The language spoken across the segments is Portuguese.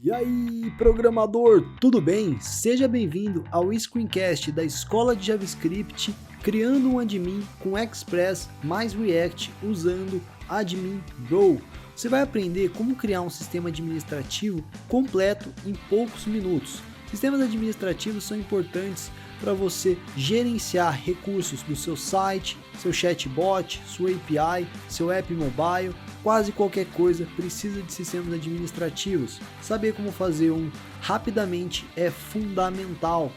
E aí, programador, tudo bem? Seja bem-vindo ao Screencast da Escola de JavaScript, criando um admin com Express mais React usando Admin Bro. Você vai aprender como criar um sistema administrativo completo em poucos minutos. Sistemas administrativos são importantes para você gerenciar recursos do seu site, seu chatbot, sua API, seu app mobile, quase qualquer coisa precisa de sistemas administrativos. Saber como fazer um rapidamente é fundamental.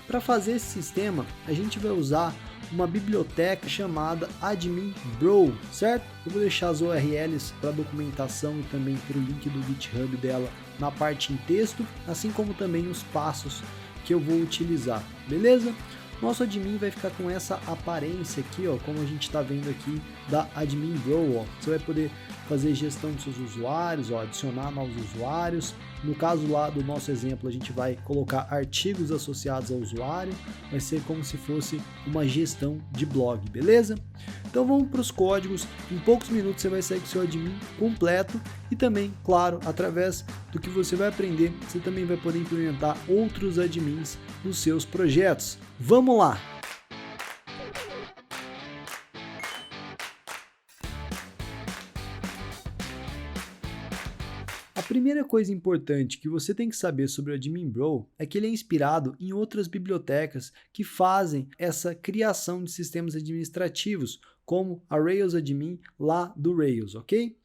Para fazer esse sistema, a gente vai usar uma biblioteca chamada Admin Bro, certo? Eu vou deixar as URLs para documentação e também para o link do GitHub dela na parte em texto, assim como também os passos que eu vou utilizar, beleza? Nosso admin vai ficar com essa aparência aqui, ó, como a gente está vendo aqui da Admin Bro, ó. Você vai poder fazer gestão dos seus usuários, ó, adicionar novos usuários. No caso lá do nosso exemplo, a gente vai colocar artigos associados ao usuário, vai ser como se fosse uma gestão de blog, beleza? Então vamos para os códigos, em poucos minutos você vai sair com o seu admin completo e também, claro, através do que você vai aprender, você também vai poder implementar outros admins nos seus projetos. Vamos lá! A primeira coisa importante que você tem que saber sobre o Admin Bro é que ele é inspirado em outras bibliotecas que fazem essa criação de sistemas administrativos, como a Rails Admin lá do Rails, ok?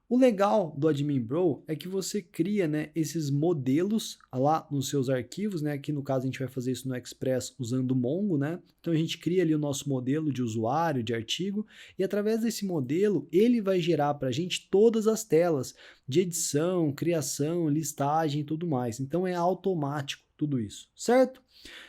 O legal do Admin Bro é que você cria, né, esses modelos lá nos seus arquivos, né? Aqui no caso a gente vai fazer isso no Express usando o Mongo, né? Então a gente cria ali o nosso modelo de usuário, de artigo, e através desse modelo ele vai gerar para a gente todas as telas de edição, criação, listagem e tudo mais. Então é automático tudo isso, certo?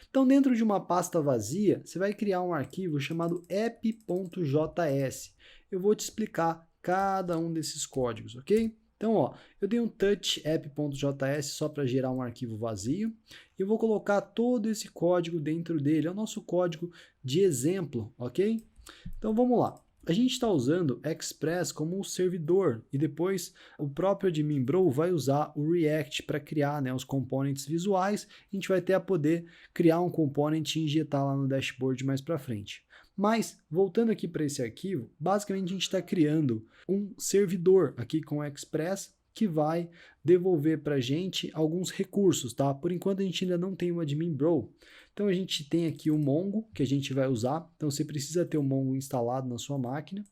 Então dentro de uma pasta vazia, você vai criar um arquivo chamado app.js. Eu vou te explicar cada um desses códigos, ok? Então, ó, eu dei um touch app.js só para gerar um arquivo vazio e eu vou colocar todo esse código dentro dele, é o nosso código de exemplo, ok? Então, vamos lá. A gente está usando Express como um servidor e depois o próprio Admin Bro vai usar o React para criar, né, os components visuais. A gente vai até poder criar um component e injetar lá no dashboard mais para frente. Mas, voltando aqui para esse arquivo, basicamente a gente está criando um servidor aqui com o Express que vai devolver para a gente alguns recursos, tá? Por enquanto a gente ainda não tem o Admin Bro. Então a gente tem aqui o Mongo que a gente vai usar. Então você precisa ter o Mongo instalado na sua máquina.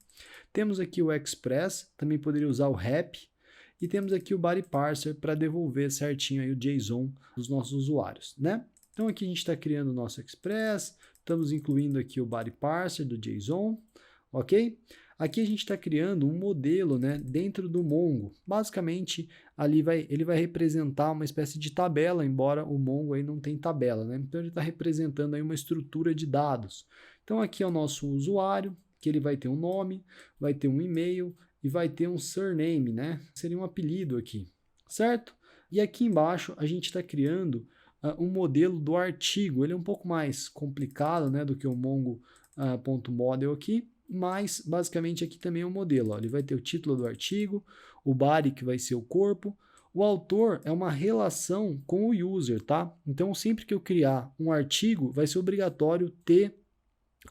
Temos aqui o Express, também poderia usar o Rap. E temos aqui o Body Parser para devolver certinho aí o JSON dos nossos usuários, né? Então aqui a gente está criando o nosso Express, estamos incluindo aqui o Body Parser do JSON, ok? Aqui a gente está criando um modelo, né, dentro do Mongo. Basicamente, ali ele vai representar uma espécie de tabela, embora o Mongo aí não tem tabela, né? Então ele está representando aí uma estrutura de dados. Então aqui é o nosso usuário, que ele vai ter um nome, vai ter um e-mail e vai ter um surname, né? Seria um apelido aqui, certo? E aqui embaixo a gente está criando um modelo do artigo. Ele é um pouco mais complicado, né, do que o Mongo.model aqui, mas basicamente aqui também é um modelo. Ó. Ele vai ter o título do artigo, o body que vai ser o corpo, o autor é uma relação com o user, tá? Então sempre que eu criar um artigo, vai ser obrigatório ter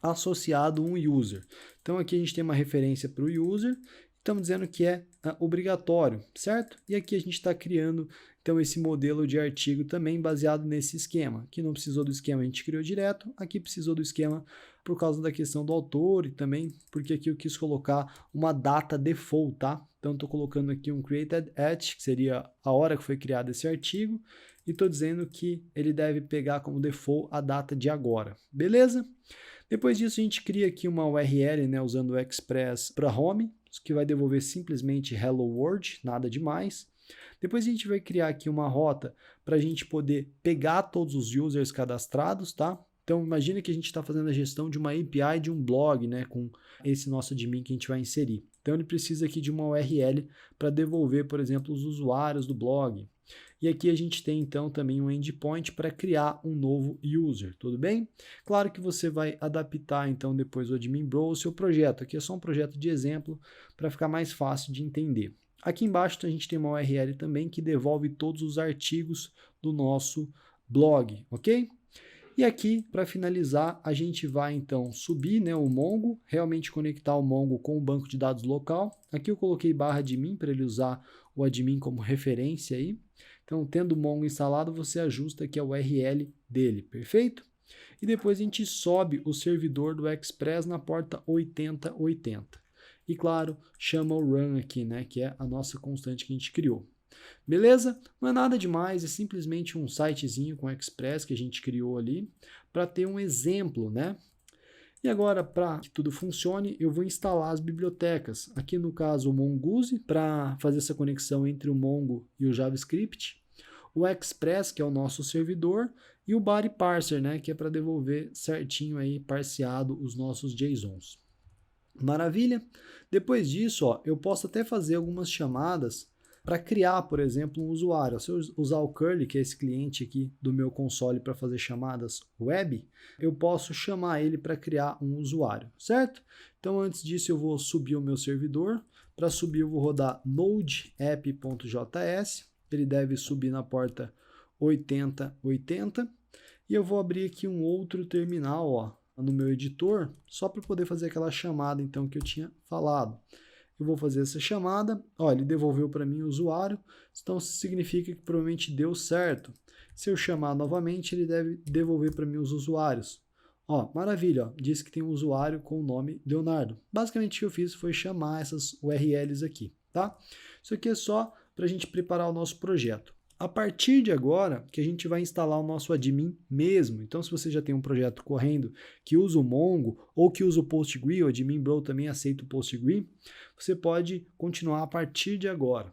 associado um user. Então aqui a gente tem uma referência para o user, estamos dizendo que é obrigatório, certo? E aqui a gente está criando então esse modelo de artigo também baseado nesse esquema. Aqui não precisou do esquema, a gente criou direto, aqui precisou do esquema por causa da questão do autor e também porque aqui eu quis colocar uma data default, tá? Então estou colocando aqui um created at, que seria a hora que foi criado esse artigo, e estou dizendo que ele deve pegar como default a data de agora, beleza? Depois disso a gente cria aqui uma URL, né, usando o Express para home, que vai devolver simplesmente hello world, nada demais. Depois a gente vai criar aqui uma rota para a gente poder pegar todos os users cadastrados, tá? Então imagina que a gente está fazendo a gestão de uma API de um blog, né, com esse nosso admin que a gente vai inserir. Então ele precisa aqui de uma URL para devolver, por exemplo, os usuários do blog. E aqui a gente tem então também um endpoint para criar um novo user, tudo bem? Claro que você vai adaptar então depois o Admin Bro ao seu projeto. Aqui é só um projeto de exemplo para ficar mais fácil de entender. Aqui embaixo a gente tem uma URL também que devolve todos os artigos do nosso blog, ok? E aqui, para finalizar, a gente vai então subir, né, o Mongo, realmente conectar o Mongo com o banco de dados local. Aqui eu coloquei /admin para ele usar o admin como referência aí. Então, tendo o Mongo instalado, você ajusta aqui a URL dele, perfeito? E depois a gente sobe o servidor do Express na porta 8080. E claro, chama o run aqui, né, que é a nossa constante que a gente criou. Beleza? Não é nada demais, é simplesmente um sitezinho com Express que a gente criou ali para ter um exemplo, né? E agora, para que tudo funcione, eu vou instalar as bibliotecas. Aqui no caso o Mongoose, para fazer essa conexão entre o Mongo e o JavaScript. O Express, que é o nosso servidor, e o Body Parser, né, que é para devolver certinho aí, parseado, os nossos JSONs. Maravilha? Depois disso, ó, eu posso até fazer algumas chamadas para criar, por exemplo, um usuário. Se eu usar o curly, que é esse cliente aqui do meu console para fazer chamadas web, eu posso chamar ele para criar um usuário, certo? Então, antes disso, eu vou subir o meu servidor. Para subir, eu vou rodar node-app.js. Ele deve subir na porta 8080. E eu vou abrir aqui um outro terminal, ó, no meu editor, só para poder fazer aquela chamada então que eu tinha falado. Eu vou fazer essa chamada, ó, ele devolveu para mim o usuário, então significa que provavelmente deu certo. Se eu chamar novamente, ele deve devolver para mim os usuários. Ó, maravilha, ó, diz que tem um usuário com o nome Leonardo. Basicamente o que eu fiz foi chamar essas URLs aqui, tá? Isso aqui é só para a gente preparar o nosso projeto. A partir de agora, que a gente vai instalar o nosso admin mesmo. Então, se você já tem um projeto correndo que usa o Mongo ou que usa o PostGRE, o Admin Bro também aceita o PostGRE, você pode continuar a partir de agora.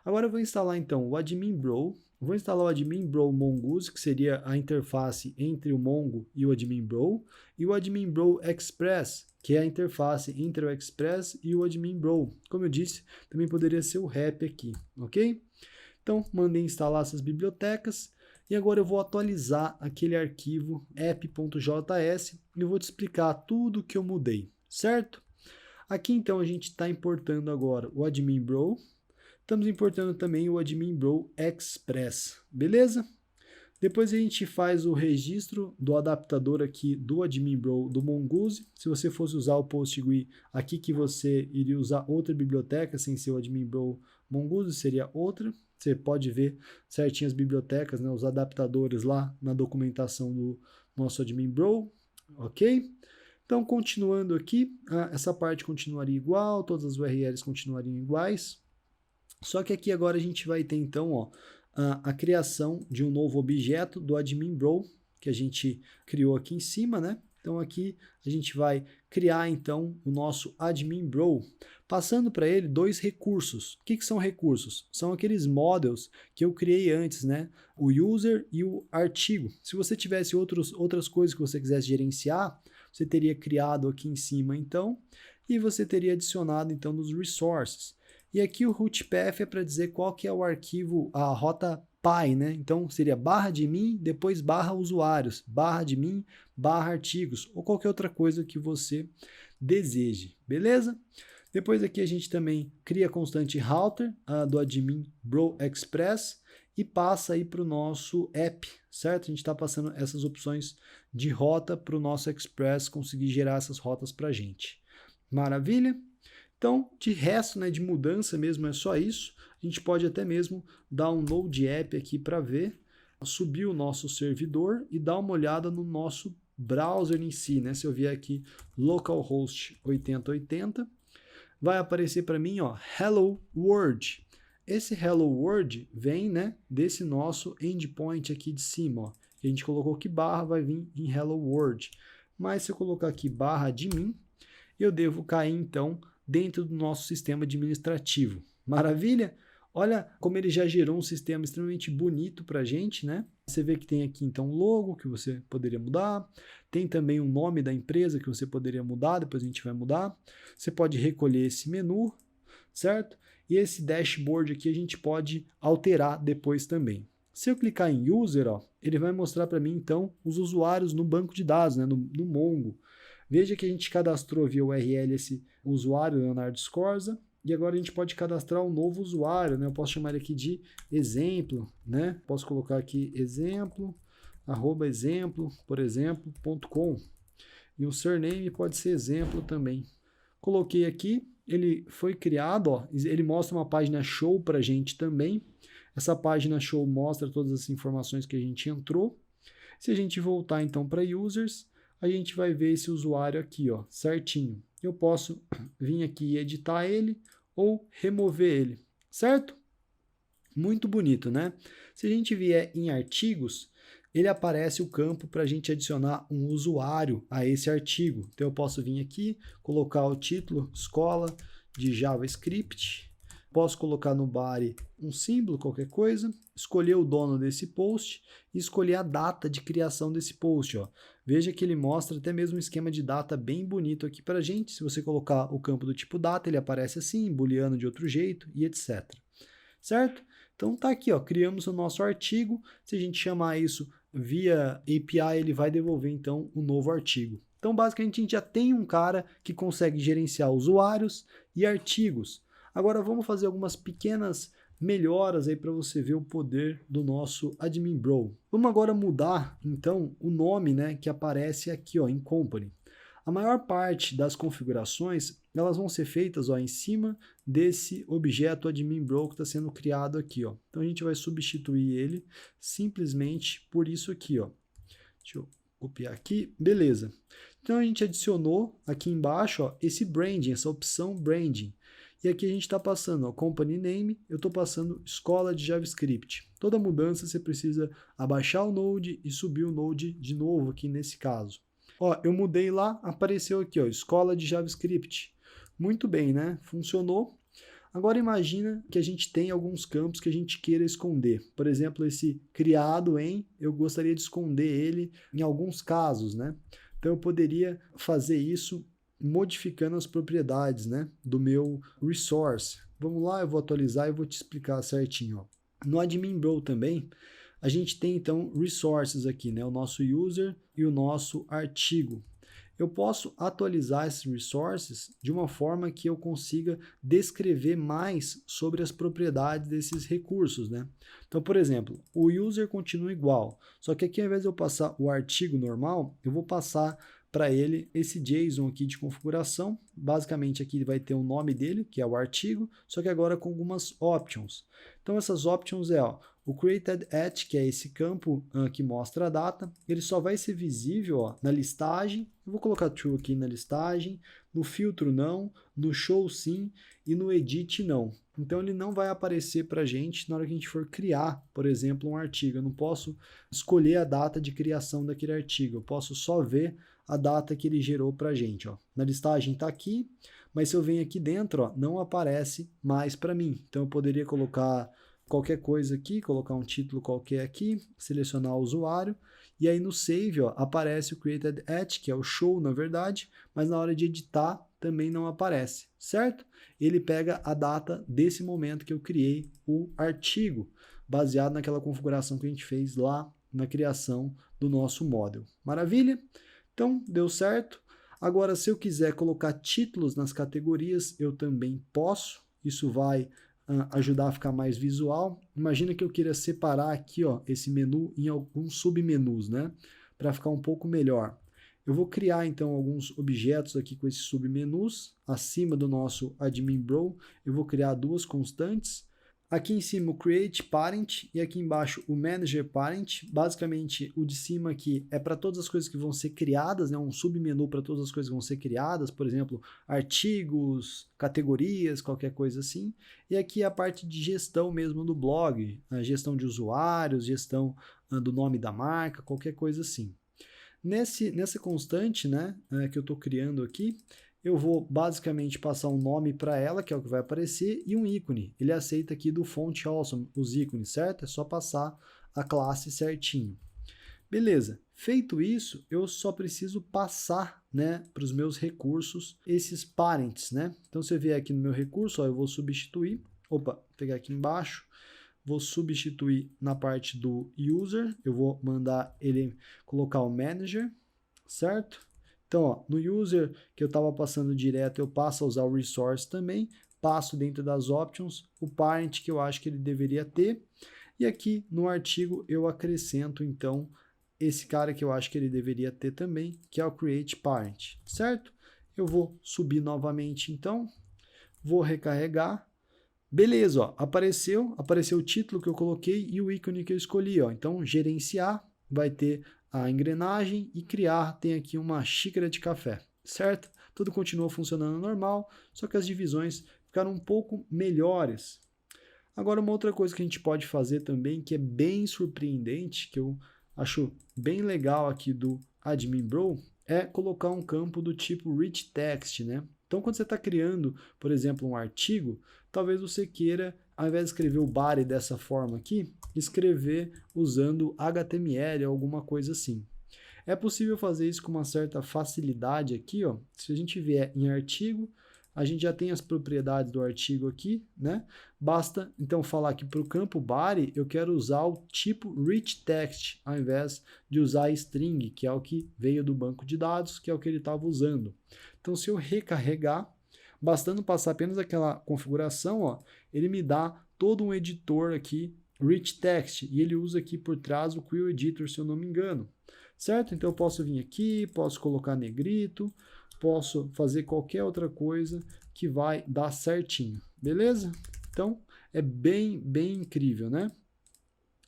Agora eu vou instalar então o Admin Bro, vou instalar o Admin Bro Mongoose, que seria a interface entre o Mongo e o Admin Bro, e o Admin Bro Express, que é a interface entre o Express e o Admin Bro. Como eu disse, também poderia ser o REP aqui, ok? Então, mandei instalar essas bibliotecas e agora eu vou atualizar aquele arquivo app.js e eu vou te explicar tudo que eu mudei, certo? Aqui então a gente está importando agora o Admin Bro, estamos importando também o Admin Bro Express, beleza? Depois a gente faz o registro do adaptador aqui do Admin Bro do Mongoose. Se você fosse usar o PostGRE, aqui que você iria usar outra biblioteca sem ser o Admin Bro Mongoose, seria outra. Você pode ver certinho as bibliotecas, né, os adaptadores lá na documentação do nosso Admin Bro, ok? Então, continuando aqui, essa parte continuaria igual, todas as URLs continuariam iguais. Só que aqui agora a gente vai ter então, ó, a criação de um novo objeto do Admin Bro, que a gente criou aqui em cima, né? Então aqui a gente vai criar então o nosso Admin Bro, passando para ele dois recursos. O que são recursos? São aqueles models que eu criei antes, né? O user e o artigo. Se você tivesse outras coisas que você quisesse gerenciar, você teria criado aqui em cima então, e você teria adicionado então nos resources. E aqui o root path é para dizer qual que é o arquivo, a rota PY, né? Então seria /admin, depois /usuários, /admin, /artigos, ou qualquer outra coisa que você deseje, beleza? Depois aqui a gente também cria a constante router do admin Bro Express e passa aí para o nosso app, certo? A gente está passando essas opções de rota para o nosso Express conseguir gerar essas rotas para a gente. Maravilha? Então, de resto, né, de mudança mesmo, é só isso. A gente pode até mesmo dar um Node App aqui para ver, subir o nosso servidor e dar uma olhada no nosso browser em si, né? Se eu vier aqui localhost 8080, vai aparecer para mim, ó, Hello World. Esse Hello World vem, né, desse nosso endpoint aqui de cima, ó. A gente colocou que barra, vai vir em Hello World. Mas se eu colocar aqui /admin, eu devo cair então dentro do nosso sistema administrativo. Maravilha? Olha como ele já gerou um sistema extremamente bonito para a gente, né? Você vê que tem aqui então um logo que você poderia mudar, tem também o nome da empresa que você poderia mudar, depois a gente vai mudar. Você pode recolher esse menu, certo? E esse dashboard aqui a gente pode alterar depois também. Se eu clicar em User, ó, ele vai mostrar para mim então os usuários no banco de dados, né? no Mongo. Veja que a gente cadastrou via URL esse usuário, Leonardo Scorza, e agora a gente pode cadastrar um novo usuário, né? Eu posso chamar ele aqui de exemplo, né? Posso colocar aqui exemplo, @exemplo, por exemplo, .com. E o surname pode ser exemplo também. Coloquei aqui, ele foi criado, ó, ele mostra uma página show para a gente também. Essa página show mostra todas as informações que a gente entrou. Se a gente voltar então para users, a gente vai ver esse usuário aqui, ó, certinho. Eu posso vir aqui e editar ele ou remover ele, certo? Muito bonito, né? Se a gente vier em artigos, ele aparece o campo para a gente adicionar um usuário a esse artigo. Então eu posso vir aqui, colocar o título, escola de JavaScript, posso colocar no body um símbolo, qualquer coisa, escolher o dono desse post e escolher a data de criação desse post. Ó. Veja que ele mostra até mesmo um esquema de data bem bonito aqui para a gente. Se você colocar o campo do tipo data, ele aparece assim, booleano de outro jeito e etc. Certo? Então tá aqui, ó, criamos o nosso artigo. Se a gente chamar isso via API, ele vai devolver então um novo artigo. Então basicamente a gente já tem um cara que consegue gerenciar usuários e artigos. Agora vamos fazer algumas pequenas melhoras aí para você ver o poder do nosso Admin Bro. Vamos agora mudar então o nome, né, que aparece aqui, ó, em Company. A maior parte das configurações elas vão ser feitas, ó, em cima desse objeto admin bro que está sendo criado aqui. Ó. Então a gente vai substituir ele simplesmente por isso aqui. Ó. Deixa eu copiar aqui. Beleza. Então a gente adicionou aqui embaixo, ó, esse branding, essa opção branding. E aqui a gente está passando, ó, company name, eu estou passando escola de JavaScript. Toda mudança você precisa abaixar o Node e subir o Node de novo aqui nesse caso. Ó, eu mudei lá, apareceu aqui, ó, escola de JavaScript. Muito bem, né? Funcionou. Agora imagina que a gente tem alguns campos que a gente queira esconder. Por exemplo, esse criado em, eu gostaria de esconder ele em alguns casos, né? Então eu poderia fazer isso modificando as propriedades, né, do meu resource. Vamos lá, eu vou atualizar e vou te explicar certinho. Ó. No Admin Bro também, a gente tem então resources aqui, né, o nosso user e o nosso artigo. Eu posso atualizar esses resources de uma forma que eu consiga descrever mais sobre as propriedades desses recursos, né? Então, por exemplo, o user continua igual, só que aqui ao invés de eu passar o artigo normal, eu vou passar para ele esse JSON aqui de configuração. Basicamente aqui vai ter o nome dele, que é o artigo, só que agora com algumas options. Então essas options é, ó, o created at, que é esse campo que mostra a data, ele só vai ser visível, ó, na listagem. Eu vou colocar true aqui na listagem, no filtro não, no show sim e no edit não. Então ele não vai aparecer para a gente na hora que a gente for criar, por exemplo, um artigo. Eu não posso escolher a data de criação daquele artigo, eu posso só ver a data que ele gerou para a gente. Ó. Na listagem está aqui, mas se eu venho aqui dentro, ó, não aparece mais para mim. Então eu poderia colocar qualquer coisa aqui, colocar um título qualquer aqui, selecionar o usuário, e aí no save, ó, aparece o created at, que é o show na verdade, mas na hora de editar também não aparece, certo? Ele pega a data desse momento que eu criei o artigo, baseado naquela configuração que a gente fez lá na criação do nosso model. Maravilha? Então, deu certo. Agora, se eu quiser colocar títulos nas categorias, eu também posso. Isso vai ajudar a ficar mais visual. Imagina que eu queira separar aqui, ó, esse menu em alguns submenus, né? Para ficar um pouco melhor. Eu vou criar, então, alguns objetos aqui com esses submenus. Acima do nosso admin bro, eu vou criar duas constantes. Aqui em cima o create parent e aqui embaixo o manager parent. Basicamente o de cima aqui é para todas as coisas que vão ser criadas, né? Um submenu para todas as coisas que vão ser criadas, por exemplo, artigos, categorias, qualquer coisa assim. E aqui é a parte de gestão mesmo do blog, a gestão de usuários, gestão do nome da marca, qualquer coisa assim. Nessa constante, né, que eu estou criando aqui, eu vou basicamente passar um nome para ela, que é o que vai aparecer, e um ícone. Ele aceita aqui do Font Awesome os ícones, certo? É só passar a classe certinho. Beleza. Feito isso, eu só preciso passar, né, para os meus recursos esses parents, né? Então, você vier aqui no meu recurso, ó, eu vou substituir. Opa, vou pegar aqui embaixo. Vou substituir na parte do user. Eu vou mandar ele colocar o manager, certo? Então, ó, no user que eu estava passando direto, eu passo a usar o resource também, passo dentro das options o parent que eu acho que ele deveria ter, e aqui no artigo eu acrescento então esse cara que eu acho que ele deveria ter também, que é o create parent, certo? Eu vou subir novamente então, vou recarregar, beleza, ó, apareceu o título que eu coloquei e o ícone que eu escolhi, ó. Então gerenciar vai ter a engrenagem e criar tem aqui uma xícara de café, certo? Tudo continua funcionando normal, só que as divisões ficaram um pouco melhores. Agora, uma outra coisa que a gente pode fazer também, que é bem surpreendente, que eu acho bem legal aqui do AdminBro, é colocar um campo do tipo rich text, né? Então, quando você está criando, por exemplo, um artigo, talvez você queira, ao invés de escrever o body dessa forma aqui, escrever usando HTML ou alguma coisa assim. É possível fazer isso com uma certa facilidade aqui, ó. Se a gente vier em artigo, a gente já tem as propriedades do artigo aqui, né? Basta então falar aqui para o campo body, eu quero usar o tipo rich text, ao invés de usar string, que é o que veio do banco de dados, que é o que ele estava usando. Então, se eu recarregar, bastando passar apenas aquela configuração, ó, ele me dá todo um editor aqui, rich text, e ele usa aqui por trás o Quill Editor, se eu não me engano. Certo? Então eu posso vir aqui, posso colocar negrito, posso fazer qualquer outra coisa que vai dar certinho, beleza? Então é bem incrível, né?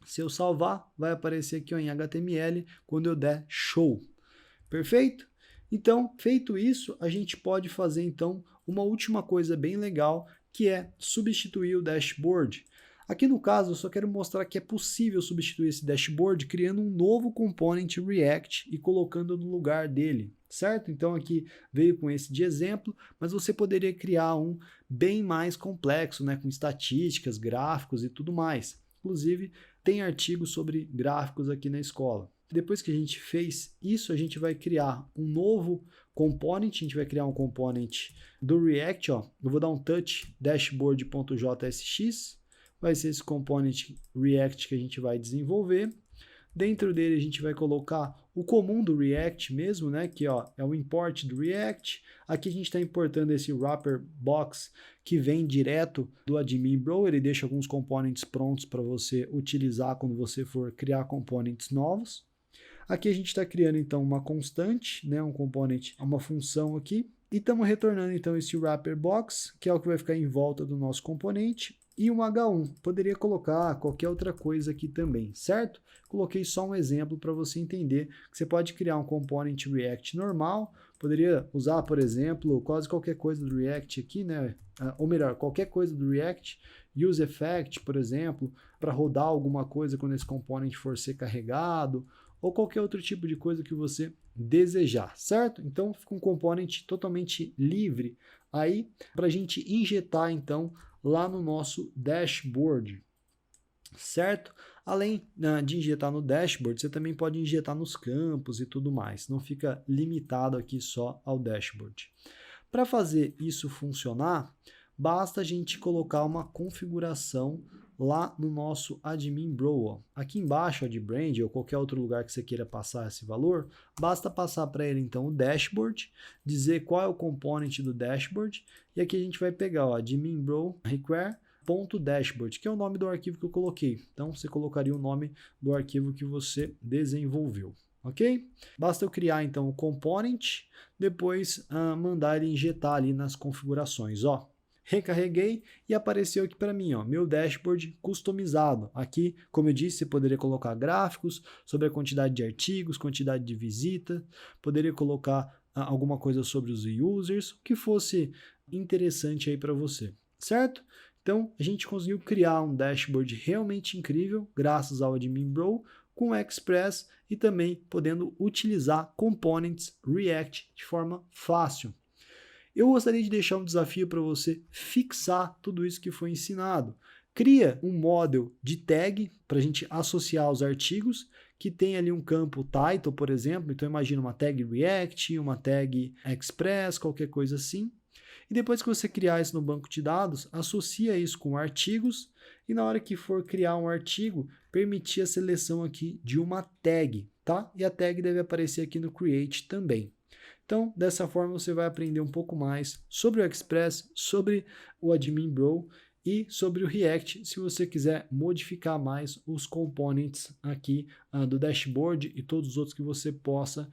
Se eu salvar, vai aparecer aqui ó, em HTML quando eu der show. Perfeito? Então, feito isso, a gente pode fazer então uma última coisa bem legal, que é substituir o dashboard. Aqui no caso, eu só quero mostrar que é possível substituir esse dashboard criando um novo component React e colocando no lugar dele, certo? Então aqui veio com esse de exemplo, mas você poderia criar um bem mais complexo, né, com estatísticas, gráficos e tudo mais. Inclusive, tem artigos sobre gráficos aqui na escola. Depois que a gente fez isso, a gente vai criar um novo component, a gente vai criar um component do React, ó. Eu vou dar um touch dashboard.jsx, vai ser esse component React que a gente vai desenvolver. Dentro dele a gente vai colocar o comum do React mesmo, né? Que ó, é o import do React. Aqui a gente está importando esse wrapper box que vem direto do AdminBro. Ele deixa alguns components prontos para você utilizar quando você for criar components novos. Aqui a gente está criando então uma constante, né? Um component, uma função aqui. E estamos retornando então esse wrapper box, que é o que vai ficar em volta do nosso componente. E um H1, poderia colocar qualquer outra coisa aqui também, certo? Coloquei só um exemplo para você entender que você pode criar um component React normal, poderia usar, por exemplo, quase qualquer coisa do React aqui, né? Ou melhor, qualquer coisa do React, use effect, por exemplo, para rodar alguma coisa quando esse component for ser carregado, ou qualquer outro tipo de coisa que você desejar, certo? Então fica um component totalmente livre aí para a gente injetar então lá no nosso dashboard, certo? Além de injetar no dashboard, você também pode injetar nos campos e tudo mais, não fica limitado aqui só ao dashboard. Para fazer isso funcionar, basta a gente colocar uma configuração lá no nosso AdminBro. Aqui embaixo, de brand ou qualquer outro lugar que você queira passar esse valor, basta passar para ele então o dashboard, dizer qual é o component do dashboard, e aqui a gente vai pegar o AdminBro require.dashboard, que é o nome do arquivo que eu coloquei. Então você colocaria o nome do arquivo que você desenvolveu. Ok? Basta eu criar então o component, depois mandar ele injetar ali nas configurações, ó. Recarreguei e apareceu aqui para mim, ó, meu dashboard customizado. Aqui, como eu disse, você poderia colocar gráficos sobre a quantidade de artigos, quantidade de visita, poderia colocar alguma coisa sobre os users, o que fosse interessante aí para você, certo? Então, a gente conseguiu criar um dashboard realmente incrível, graças ao AdminBro, com o Express e também podendo utilizar components React de forma fácil. Eu gostaria de deixar um desafio para você fixar tudo isso que foi ensinado. Cria um model de tag para a gente associar aos artigos, que tem ali um campo title, por exemplo. Então imagina uma tag React, uma tag Express, qualquer coisa assim. E depois que você criar isso no banco de dados, associa isso com artigos e na hora que for criar um artigo, permitir a seleção aqui de uma tag, tá? E a tag deve aparecer aqui no Create também. Então, dessa forma, você vai aprender um pouco mais sobre o Express, sobre o Admin Bro e sobre o React, se você quiser modificar mais os components aqui do dashboard e todos os outros que você possa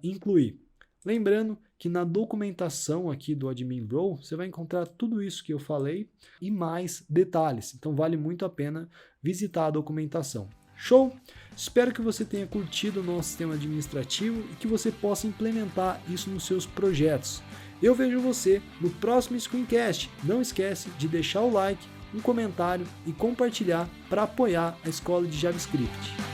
incluir. Lembrando que na documentação aqui do Admin Bro, você vai encontrar tudo isso que eu falei e mais detalhes. Então vale muito a pena visitar a documentação. Show? Espero que você tenha curtido o nosso sistema administrativo e que você possa implementar isso nos seus projetos. Eu vejo você no próximo Screencast. Não esquece de deixar o like, um comentário e compartilhar para apoiar a Escola de JavaScript.